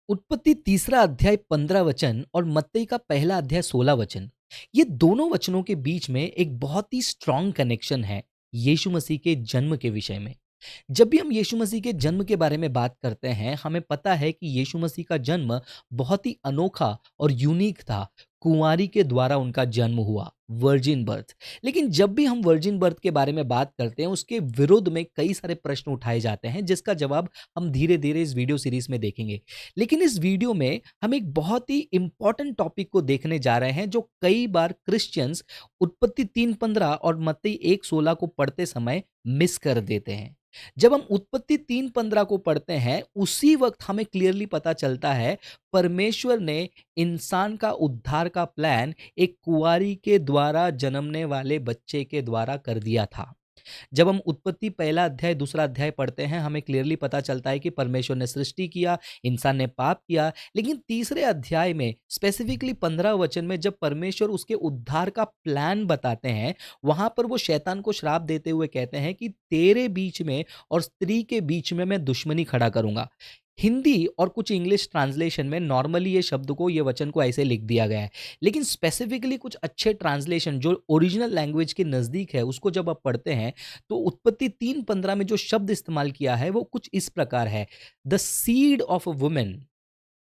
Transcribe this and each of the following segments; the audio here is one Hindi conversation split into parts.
उत्पत्ति तीसरा अध्याय 15 वचन और मत्ती का पहला अध्याय 16 वचन, ये दोनों वचनों के बीच में एक बहुत ही स्ट्रांग कनेक्शन है यीशु मसीह के जन्म के विषय में। जब भी हम यीशु मसीह के जन्म के बारे में बात करते हैं, हमें पता है कि यीशु मसीह का जन्म बहुत ही अनोखा और यूनिक था। कुंवारी के द्वारा उनका जन्म हुआ, वर्जिन बर्थ। लेकिन जब भी हम वर्जिन बर्थ के बारे में बात करते हैं, उसके विरुद्ध में कई सारे प्रश्न उठाए जाते हैं, जिसका जवाब हम धीरे धीरे इस वीडियो सीरीज में देखेंगे। लेकिन इस वीडियो में हम एक बहुत ही इंपॉर्टेंट टॉपिक को देखने जा रहे हैं, जो कई बार क्रिश्चियंस उत्पत्ति 3:15 और मत्ती 1:16 को पढ़ते समय मिस कर देते हैं। जब हम उत्पत्ति 3:15 को पढ़ते हैं, उसी वक्त हमें क्लियरली पता चलता है परमेश्वर ने इंसान का उद्धार का प्लान एक कुंवारी के द्वारा जन्मने वाले बच्चे के द्वारा कर दिया था। जब हम उत्पत्ति पहला अध्याय दूसरा अध्याय पढ़ते हैं, हमें क्लियरली पता चलता है कि परमेश्वर ने सृष्टि किया, इंसान ने पाप किया। लेकिन तीसरे अध्याय में स्पेसिफिकली 15 वचन में जब परमेश्वर उसके उद्धार का प्लान बताते हैं, वहां पर वो शैतान को श्राप देते हुए कहते हैं कि तेरे बीच में और स्त्री के बीच में मैं दुश्मनी खड़ा करूंगा। हिंदी और कुछ इंग्लिश ट्रांसलेशन में नॉर्मली ये शब्द को, ये वचन को ऐसे लिख दिया गया है। लेकिन स्पेसिफिकली कुछ अच्छे ट्रांसलेशन जो ओरिजिनल लैंग्वेज के नज़दीक है, उसको जब आप पढ़ते हैं, तो उत्पत्ति 3:15 में जो शब्द इस्तेमाल किया है वो कुछ इस प्रकार है, the seed of a woman.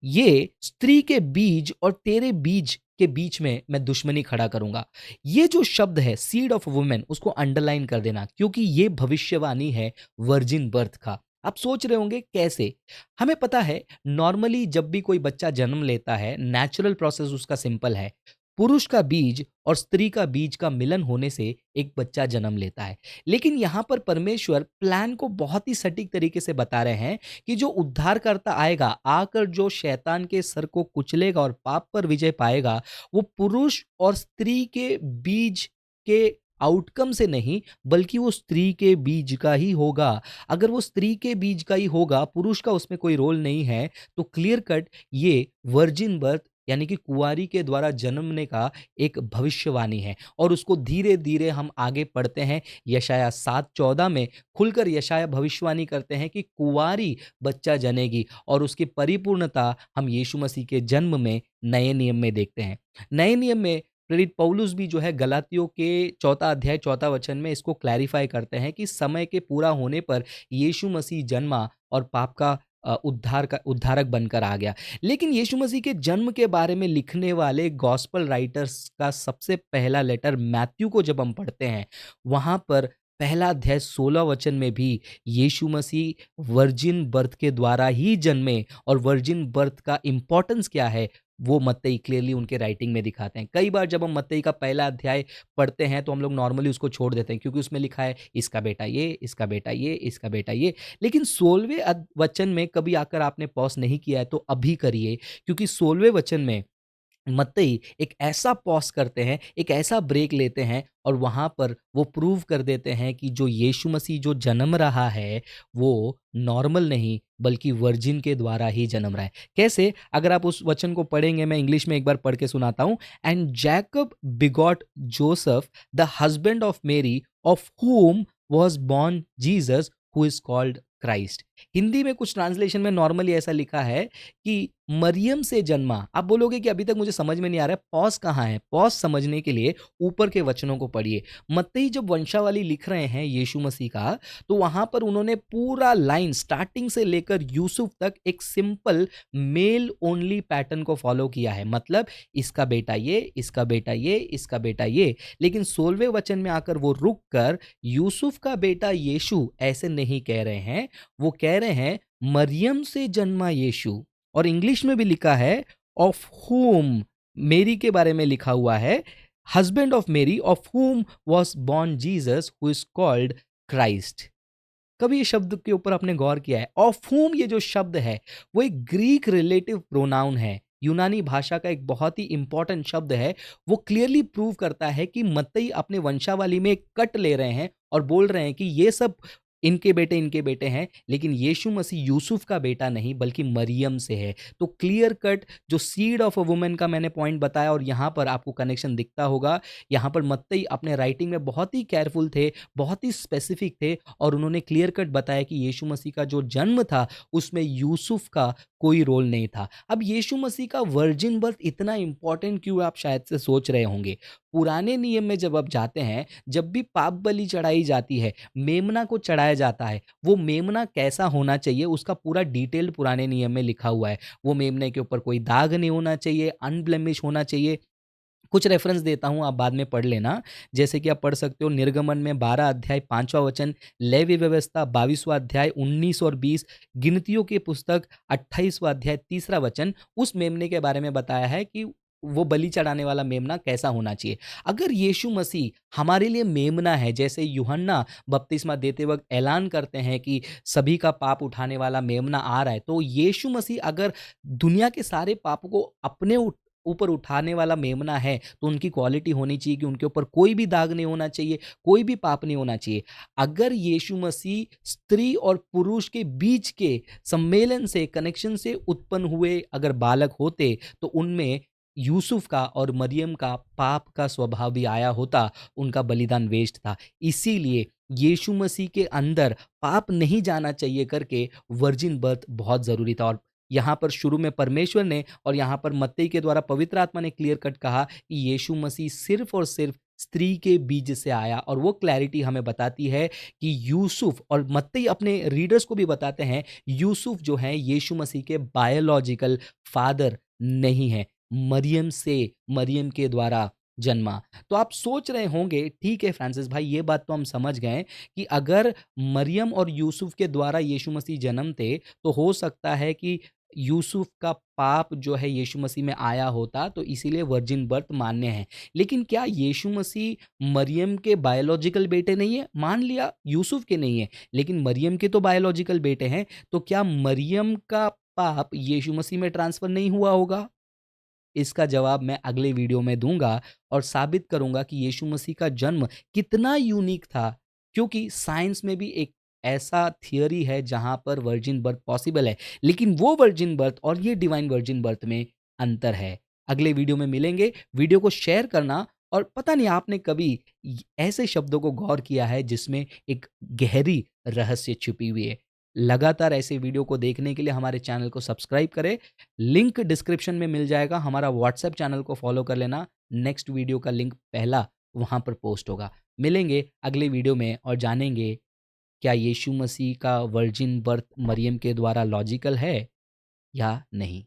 ये स्त्री के बीज और तेरे बीज के बीच में मैं दुश्मनी खड़ा करूंगा। ये जो शब्द है सीड ऑफ वुमेन, उसको अंडरलाइन कर देना, क्योंकि ये भविष्यवाणी है वर्जिन बर्थ का। आप सोच रहे होंगे कैसे? हमें पता है नॉर्मली जब भी कोई बच्चा जन्म लेता है, नेचुरल प्रोसेस उसका सिंपल है। पुरुष का बीज और स्त्री का बीज का मिलन होने से एक बच्चा जन्म लेता है। लेकिन यहां पर परमेश्वर प्लान को बहुत ही सटीक तरीके से बता रहे हैं कि जो उद्धारकर्ता आएगा, आकर जो शैतान के सर को कुचलेगा और पाप पर विजय पाएगा, वो पुरुष और स्त्री के बीज के आउटकम से नहीं, बल्कि वो स्त्री के बीज का ही होगा। अगर वो स्त्री के बीज का ही होगा, पुरुष का उसमें कोई रोल नहीं है, तो क्लियर कट ये वर्जिन बर्थ यानी कि कुंवारी के द्वारा जन्मने का एक भविष्यवाणी है। और उसको धीरे धीरे हम आगे पढ़ते हैं, यशाया 7:14 में खुलकर यशाया भविष्यवाणी करते हैं कि कुंवारी बच्चा जनेगी, और उसकी परिपूर्णता हम यीशु मसीह के जन्म में नए नियम में देखते हैं। नए नियम में प्रेरित पौलुस भी जो है गलातियों के चौथा अध्याय चौथा वचन में इसको क्लैरिफाई करते हैं कि समय के पूरा होने पर यीशु मसीह जन्मा और पाप का उद्धारक बनकर आ गया। लेकिन यीशु मसीह के जन्म के बारे में लिखने वाले गॉस्पेल राइटर्स का सबसे पहला लेटर मैथ्यू को जब हम पढ़ते हैं, वहां पर पहला अध्याय 16 वचन में भी यीशु मसीह वर्जिन बर्थ के द्वारा ही जन्मे, और वर्जिन बर्थ का इंपॉर्टेंस क्या है वो मत्ती क्लियरली उनके राइटिंग में दिखाते हैं। कई बार जब हम मत्ती का पहला अध्याय पढ़ते हैं, तो हम लोग नॉर्मली उसको छोड़ देते हैं, क्योंकि उसमें लिखा है इसका बेटा ये, इसका बेटा ये, इसका बेटा ये। लेकिन 16वें वचन में कभी आकर आपने पॉज़ नहीं किया है, तो अभी करिए, क्योंकि 16वें वचन में मत्ती एक ऐसा पॉज़ करते हैं, एक ऐसा ब्रेक लेते हैं, और वहाँ पर वो प्रूव कर देते हैं कि जो यीशु मसीह जो जन्म रहा है, वो नॉर्मल नहीं, बल्कि वर्जिन के द्वारा ही जन्म रहा है। कैसे? अगर आप उस वचन को पढ़ेंगे, मैं इंग्लिश में एक बार पढ़ के सुनाता हूँ। And Jacob begot Joseph the husband of Mary, of whom was born Jesus, who is called Christ. Hindi में कुछ ट्रांसलेशन में नॉर्मली ऐसा लिखा है कि मरियम से जन्मा। आप बोलोगे कि अभी तक मुझे समझ में नहीं आ रहा है, पॉज कहाँ है? पॉज समझने के लिए ऊपर के वचनों को पढ़िए। मत्ती जब वंशावली लिख रहे हैं यीशु मसीह का, तो वहां पर उन्होंने पूरा लाइन स्टार्टिंग से लेकर यूसुफ तक एक सिंपल मेल ओनली पैटर्न को फॉलो किया है। मतलब इसका बेटा ये, इसका बेटा ये, इसका बेटा ये। लेकिन 16वें वचन में आकर वो रुक कर यूसुफ का बेटा यीशु ऐसे नहीं कह रहे हैं, वो कह रहे हैं मरियम से जन्मा यीशु। और इंग्लिश में भी लिखा है ऑफ होम, मेरी के बारे में लिखा हुआ है, husband of Mary, of home was born Jesus, who is called Christ. कभी ये शब्द के ऊपर आपने गौर किया है? ऑफ होम, ये जो शब्द है वो एक ग्रीक रिलेटिव प्रोनाउन है, यूनानी भाषा का एक बहुत ही इंपॉर्टेंट शब्द है। वो क्लियरली प्रूव करता है कि मत्ती अपने वंशावली में एक कट ले रहे हैं और बोल रहे हैं कि ये सब इनके बेटे हैं, लेकिन यीशु मसीह यूसुफ का बेटा नहीं बल्कि मरियम से है। तो क्लियर कट जो सीड ऑफ अ वुमन का मैंने पॉइंट बताया और यहाँ पर आपको कनेक्शन दिखता होगा। यहाँ पर मत्ती अपने राइटिंग में बहुत ही केयरफुल थे, बहुत ही स्पेसिफिक थे और उन्होंने क्लियर कट बताया कि यीशु मसीह का जो जन्म था उसमें यूसुफ का कोई रोल नहीं था। अब यीशु मसीह का वर्जिन बर्थ इतना इंपॉर्टेंट क्यों, आप शायद से सोच रहे होंगे। पुराने नियम में जब आप जाते हैं, जब भी पाप बलि चढ़ाई जाती है, मेमना को चढ़ाया जाता है, वो मेमना कैसा होना चाहिए उसका पूरा डिटेल पुराने नियम में लिखा हुआ है। वो मेमने के ऊपर कोई दाग नहीं होना चाहिए, अनब्लेमिश होना चाहिए। कुछ रेफरेंस देता हूँ, आप बाद में पढ़ लेना। जैसे कि आप पढ़ सकते हो निर्गमन में 12 अध्याय 5वां वचन, लेवी व्यवस्था 22वां अध्याय 19 और 20, गिनतियों की पुस्तक 28वां अध्याय 3रा वचन, उस मेमने के बारे में बताया है कि वो बलि चढ़ाने वाला मेमना कैसा होना चाहिए। अगर यीशु मसीह हमारे लिए मेमना है, जैसे यूहन्ना बपतिस्मा देते वक़्त ऐलान करते हैं कि सभी का पाप उठाने वाला मेमना आ रहा है, तो यीशु मसीह अगर दुनिया के सारे पापों को अपने ऊपर उठाने वाला मेमना है, तो उनकी क्वालिटी होनी चाहिए कि उनके ऊपर कोई भी दाग नहीं होना चाहिए, कोई भी पाप नहीं होना चाहिए। अगर यीशु मसीह स्त्री और पुरुष के बीच के सम्मेलन से, कनेक्शन से उत्पन्न हुए अगर बालक होते, तो उनमें यूसुफ का और मरियम का पाप का स्वभाव भी आया होता, उनका बलिदान वेस्ट था। इसीलिए यीशु मसीह के अंदर पाप नहीं जाना चाहिए करके वर्जिन बर्थ बहुत ज़रूरी था। और यहाँ पर शुरू में परमेश्वर ने और यहाँ पर मत्ती के द्वारा पवित्र आत्मा ने क्लियर कट कहा कि यीशु मसीह सिर्फ और सिर्फ स्त्री के बीज से आया, और वो क्लैरिटी हमें बताती है कि यूसुफ, और मत्ती अपने रीडर्स को भी बताते हैं, यूसुफ जो है यीशु मसीह के बायोलॉजिकल फादर नहीं है, मरियम से, मरियम के द्वारा जन्मा। तो आप सोच रहे होंगे, ठीक है फ्रांसिस भाई, ये बात तो हम समझ गए कि अगर मरियम और यूसुफ के द्वारा यीशु मसीह जन्मते, तो हो सकता है कि यूसुफ का पाप जो है यीशु मसीह में आया होता, तो इसीलिए वर्जिन बर्थ मान्य है। लेकिन क्या यीशु मसीह मरियम के बायोलॉजिकल बेटे नहीं है? मान लिया यूसुफ के नहीं है, लेकिन मरियम के तो बायोलॉजिकल बेटे हैं, तो क्या मरियम का पाप यीशु मसीह में ट्रांसफर नहीं हुआ होगा? इसका जवाब मैं अगले वीडियो में दूंगा और साबित करूंगा कि यीशु मसीह का जन्म कितना यूनिक था, क्योंकि साइंस में भी एक ऐसा थियरी है जहां पर वर्जिन बर्थ पॉसिबल है, लेकिन वो वर्जिन बर्थ और ये डिवाइन वर्जिन बर्थ में अंतर है। अगले वीडियो में मिलेंगे। वीडियो को शेयर करना, और पता नहीं आपने कभी ऐसे शब्दों को गौर किया है जिसमें एक गहरी रहस्य छुपी हुई है। लगातार ऐसे वीडियो को देखने के लिए हमारे चैनल को सब्सक्राइब करें। लिंक डिस्क्रिप्शन में मिल जाएगा। हमारा व्हाट्सएप चैनल को फॉलो कर लेना। नेक्स्ट वीडियो का लिंक पहला वहाँ पर पोस्ट होगा। मिलेंगे अगले वीडियो में और जानेंगे क्या यीशु मसीह का वर्जिन बर्थ मरियम के द्वारा लॉजिकल है या नहीं।